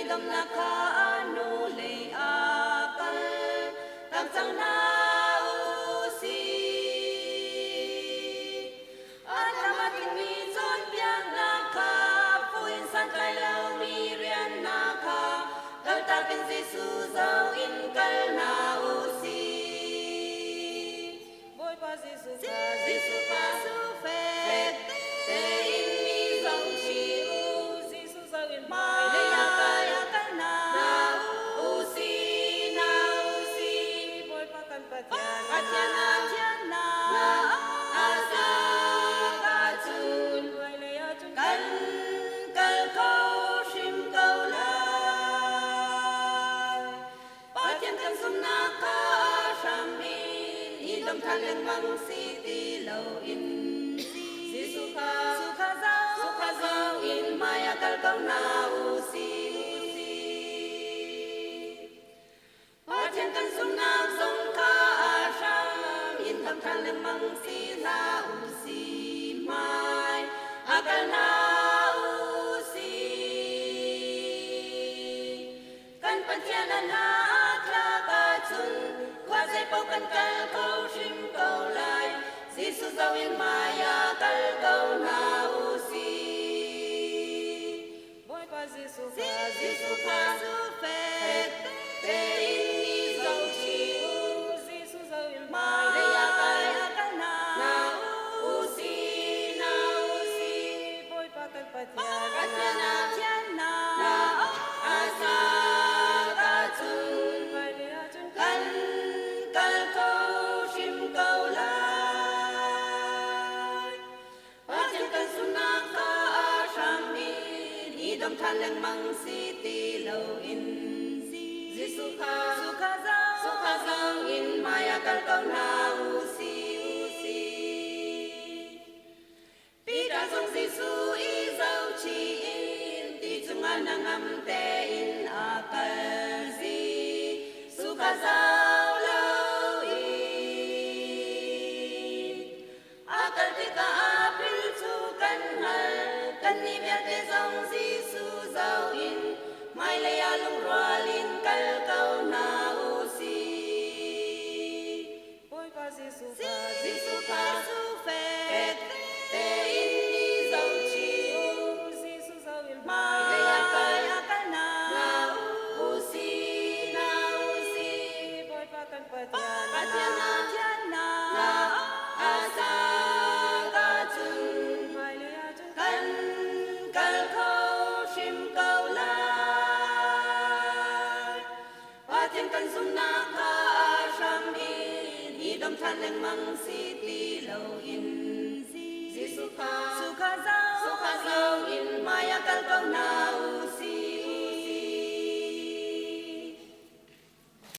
dom na ka anu le akal tam sang na usi atamatin mi zon biang na ka puin san kai lau mi rian na ka lau ta kin Giêsu zau in kal na usi boy pa Giêsu pa su fe te in mi zau chi Giêsu zau in mai le ya ka na usi boy pa kan patian na asa ka chun boy le ya chun kan kal ko shim câu lai patian kan sum na ka sham in dom than leng mang si ti lo in Giêsu kha zau in maya kal câu na usi patian kan sum na zong ka sham in dom than leng mang si na usi mai akal na usi kan patian na tla ka chun qua dây bao kan kal câu shim câu lai Giêsu zau in maya kal câu na usi boy pa Giêsu pa su fe te in mi zau chi Giêsu zau in mai le ya ka na usi boy pa kan patian na asa ka chun mai le ya chun kan kal câu shim câu lai patian kan sum na ka sham in dom than leng mang si ti lo in Giêsu kha zau in maya kal câu na usi pi ta song Giêsu i zau chi in ti chung an ngam te in akal su kha zau lo in akal ti ka apil chu kan hal kan ni mel te zong Giêsu zau in mai le ya lung roalin kal câu na usi boy pa Giêsu pa su fe te in mi zau chi Giêsu zau in mai le ya ka na usi boy pa kan patian na asa ka chun mai le ya chun kan kal câu shim câu lai patian kan sum na ka sham in dom than leng mang si ti lo in Giêsu kha zau in maya kal câu na